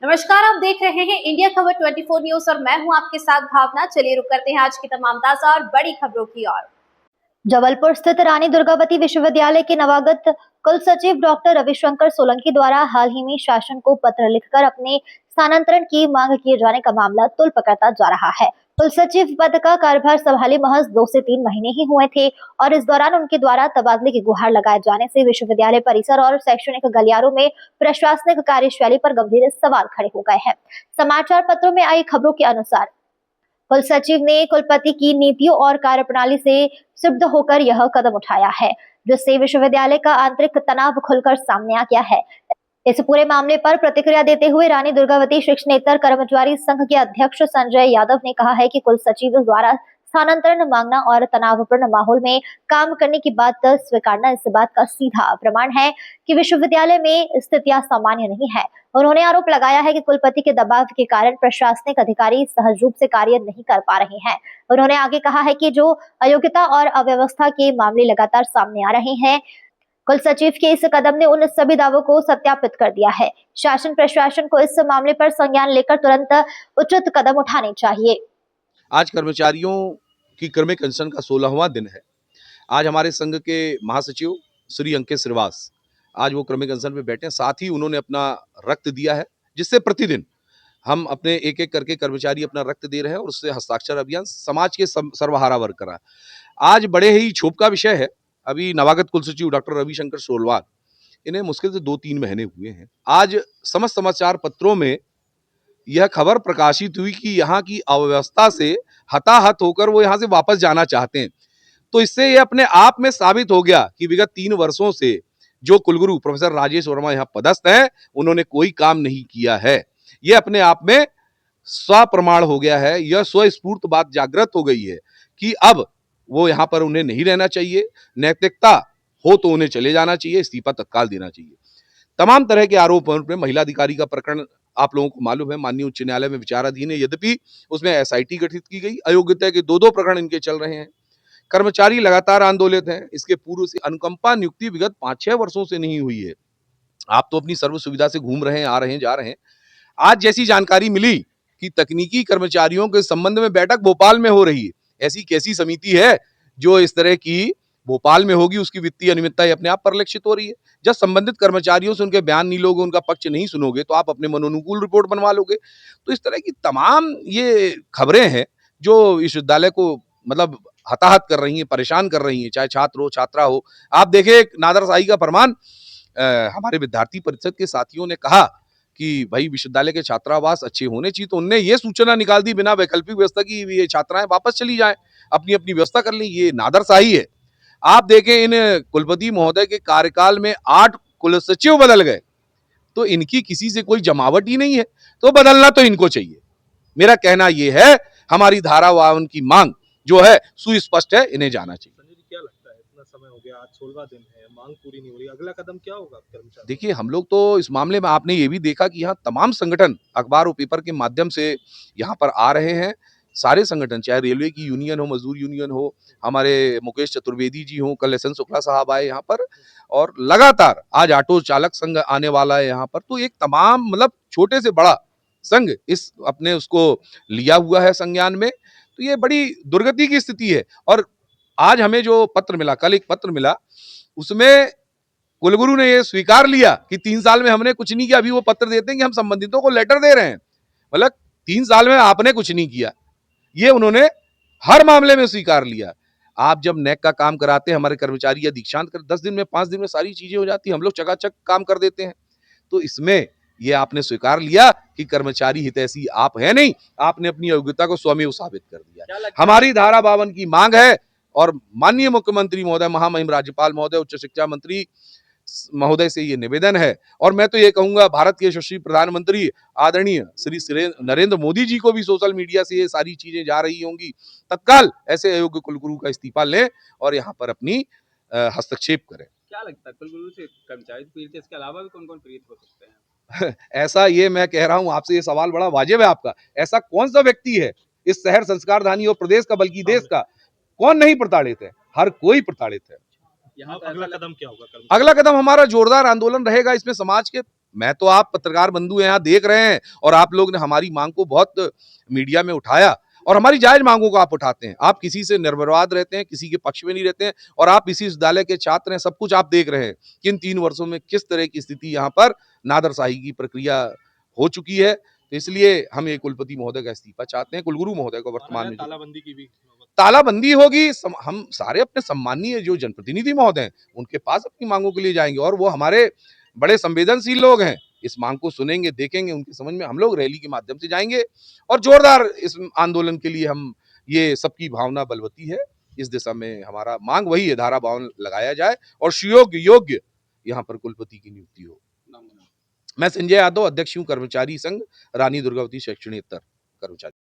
नमस्कार, आप देख रहे हैं इंडिया खबर 24 न्यूज और मैं हूं आपके साथ भावना। चलिए रुक करते हैं आज की तमाम ताजा और बड़ी खबरों की ओर। जबलपुर स्थित रानी दुर्गावती विश्वविद्यालय के नवागत कुल सचिव डॉक्टर रविशंकर सोलंकी द्वारा हाल ही में शासन को पत्र लिखकर अपने स्थानांतरण की मांग किए जाने का मामला तूल पकड़ता जा रहा है। कुल सचिव पद का कार्यभार संभाले महज 2 से 3 महीने ही हुए थे और इस दौरान उनके द्वारा तबादले की गुहार लगाए जाने से विश्वविद्यालय परिसर और शैक्षणिक गलियारों में प्रशासनिक कार्यशैली पर गंभीर सवाल खड़े हो गए हैं। समाचार पत्रों में आई खबरों के अनुसार कुल सचिव ने कुलपति की नीतियों और कार्यप्रणाली से क्षुब्ध होकर यह कदम उठाया है, जिससे विश्वविद्यालय का आंतरिक तनाव खुलकर सामने आ गया है। इस पूरे मामले पर प्रतिक्रिया देते हुए रानी दुर्गावती शिक्षणेतर कर्मचारी संघ के अध्यक्ष संजय यादव ने कहा है कि कुल सचिव द्वारा स्थानांतरण मांगना और तनावपूर्ण माहौल में काम करने की बात स्वीकारना इस बात का सीधा प्रमाण है कि विश्वविद्यालय में स्थितियां सामान्य नहीं है। उन्होंने आरोप लगाया है कि कुलपति के दबाव के कारण प्रशासनिक अधिकारी सहज रूप से कार्य नहीं कर पा रहे हैं। उन्होंने आगे कहा है कि जो अयोग्यता और अव्यवस्था के मामले लगातार सामने आ रहे हैं, कुल सचिव के इस कदम ने उन सभी दावों को सत्यापित कर दिया है। शासन प्रशासन को इस मामले पर संज्ञान लेकर तुरंत उचित कदम उठाने चाहिए। आज कर्मचारियों की क्रमिक अनशन का 16वां दिन है। आज हमारे संघ के महासचिव श्री अंकित श्रीवास आज वो क्रमिक अनशन पे बैठे हैं। साथ ही उन्होंने अपना रक्त दिया है, जिससे प्रतिदिन हम अपने एक एक करके कर्मचारी अपना रक्त दे रहे हैं और उससे हस्ताक्षर अभियान समाज के सर्वहारा वर्ग करा। आज बड़े ही क्षोभ का विषय है। अभी नवागत कुल सचिव डॉक्टर रविशंकर सोलवाल, इन्हें मुश्किल से 2-3 महीने हुए हैं। आज समस्त समाचार पत्रों में यह खबर प्रकाशित हुई कि यहाँ की अव्यवस्था से हताहत होकर वो यहाँ से वापस जाना चाहते हैं। तो इससे ये अपने आप में साबित हो गया कि विगत 3 वर्षों से जो कुलगुरु प्रोफेसर राजेश वर्मा यहाँ पदस्थ हैं, उन्होंने कोई काम नहीं किया है। ये अपने आप में स्वप्रमाण हो गया है। यह स्वस्फूर्त बात जागृत हो गई है कि अब वो यहाँ पर उन्हें नहीं रहना चाहिए। नैतिकता हो तो उन्हें चले जाना चाहिए, इस्तीफा तत्काल देना चाहिए। तमाम तरह के आरोपों में महिला अधिकारी का प्रकरण आप लोगों को मालूम है, माननीय उच्च न्यायालय में विचाराधीन है। यद्यपि उसमें एसआईटी गठित की गई, अयोग्यता के 2-2 प्रकरण इनके चल रहे हैं। कर्मचारी लगातार आंदोलित हैं। इसके पूर्व से अनुकंपा नियुक्ति विगत 5-6 वर्षों से नहीं हुई है। आप तो अपनी सर्व सुविधा से घूम रहे हैं, आ रहे हैं, जा रहे हैं। आज जैसी जानकारी मिली कि तकनीकी कर्मचारियों के संबंध में बैठक भोपाल में हो रही है। ऐसी कैसी समिति है जो इस तरह की भोपाल में होगी, उसकी वित्तीय अनियमितता अपने आप परिलक्षित हो रही है। जब संबंधित कर्मचारियों से उनके बयान नहीं लोगे, उनका पक्ष नहीं सुनोगे, तो आप अपने मनोनुकूल रिपोर्ट बनवा लोगे। तो इस तरह की तमाम ये खबरें हैं जो विश्वविद्यालय को मतलब हताहत कर रही हैं, परेशान कर रही हैं, चाहे छात्र हो, छात्रा हो। आप देखिए नादरशाही का फरमान हमारे विद्यार्थी परिषद के साथियों ने कहा कि भाई विश्वविद्यालय के छात्रावास अच्छे होने चाहिए, तो उनने ये सूचना निकाल दी बिना वैकल्पिक व्यवस्था की, ये छात्राएं वापस चली जाएं, अपनी अपनी व्यवस्था कर लें। ये नादरशाही है। आप देखें इन कुलपति महोदय के कार्यकाल में 8 कुल सचिव बदल गए, तो इनकी किसी से कोई जमावट ही नहीं है, तो बदलना तो इनको चाहिए। मेरा कहना यह है, हमारी धारा 52 की मांग जो है सुस्पष्ट है, इन्हें जाना चाहिए। संजय जी, क्या लगता है इतना समय हो गया, आज 16वां दिन है, मांग पूरी नहीं हो रही, अगला कदम क्या होगा कर्मचारी? देखिए, हम लोग तो इस मामले में आपने ये भी देखा कि यहाँ तमाम संगठन अखबार और पेपर के माध्यम से यहाँ पर आ रहे हैं। सारे संगठन, चाहे रेलवे की यूनियन हो, मजदूर यूनियन हो, हमारे मुकेश चतुर्वेदी जी हो, कल एसएन शुक्ला साहब आए यहाँ पर, और लगातार आज ऑटो चालक संघ आने वाला है यहाँ पर। तो एक तमाम मतलब छोटे से बड़ा संघ इस अपने उसको लिया हुआ है संज्ञान में। तो ये बड़ी दुर्गति की स्थिति है। और आज हमें जो पत्र मिला, कल एक पत्र मिला, उसमें कुलगुरु ने ये स्वीकार लिया कि 3 साल में हमने कुछ नहीं किया। अभी वो पत्र देते हैं कि हम संबंधितों को लेटर दे रहे हैं। मतलब 3 साल में आपने कुछ नहीं किया, ये उन्होंने हर मामले में स्वीकार लिया। आप जब नेक का काम कराते हैं, हमारे कर्मचारी या दीक्षांत कर 10 दिन में 5 दिन में सारी चीजें हो जाती हैं, हम लोग चकाचक काम कर देते हैं। तो इसमें ये आपने स्वीकार लिया कि कर्मचारी हितैषी आप है नहीं, आपने अपनी योग्यता को स्वयं साबित कर दिया। हमारी धारा 52 की मांग है और माननीय मुख्यमंत्री महोदय, महामहिम राज्यपाल महोदय, उच्च शिक्षा मंत्री महोदय से ये निवेदन है। और मैं तो ये कहूंगा भारत के यशस्वी प्रधानमंत्री आदरणीय श्री नरेंद्र मोदी जी को भी सोशल मीडिया से ये सारी चीजें जा रही होंगी, तत्काल ऐसे अयोग्य कुलगुरु का इस्तीफा लें और यहाँ पर अपनी हस्तक्षेप करें। क्या लगता है कुलगुरु से कर्मचारी पीड़ित है, इसके अलावा भी कौन-कौन पीड़ित हो सकते हैं? ऐसा ये मैं कह रहा हूं आपसे, ये सवाल बड़ा वाजिब है आपका। ऐसा कौन सा व्यक्ति है इस शहर संस्कारधानी और प्रदेश का, बल्कि देश का, कौन नहीं प्रताड़ित है? हर कोई प्रताड़ित है। यहाँ अगला कदम क्या होगा? अगला कदम हमारा जोरदार आंदोलन रहेगा। इसमें समाज के मैं तो आप पत्रकार बंधु यहाँ देख रहे हैं और आप लोग ने हमारी मांग को बहुत मीडिया में उठाया और हमारी जायज मांगों को आप उठाते हैं। आप किसी से निर्विवाद रहते हैं, किसी के पक्ष में नहीं रहते हैं और आप इसी विश्वविद्यालय के छात्र हैं, सब कुछ आप देख रहे हैं कि इन 3 वर्षों में किस तरह की स्थिति यहाँ पर नादरशाही की प्रक्रिया हो चुकी है। तो इसलिए हम ये कुलपति महोदय का इस्तीफा चाहते हैं, कुलगुरु महोदय को वर्तमान में तालाबंदी की भी तालाबंदी होगी। हम सारे अपने सम्मानीय जो जनप्रतिनिधि महोदय हैं उनके पास अपनी मांगों के लिए जाएंगे और वो हमारे बड़े संवेदनशील लोग हैं, इस मांग को सुनेंगे, देखेंगे, उनकी समझ में हम लोग रैली के माध्यम से जाएंगे और जोरदार इस आंदोलन के लिए हम ये सबकी भावना बलवती है। इस दिशा में हमारा मांग वही है, धारा 52 लगाया जाए और सुयोग्य योग्य यहाँ पर कुलपति की नियुक्ति हो। मैं संजय यादव, अध्यक्ष हूँ कर्मचारी संघ रानी दुर्गावती शैक्षणिक कर्मचारी।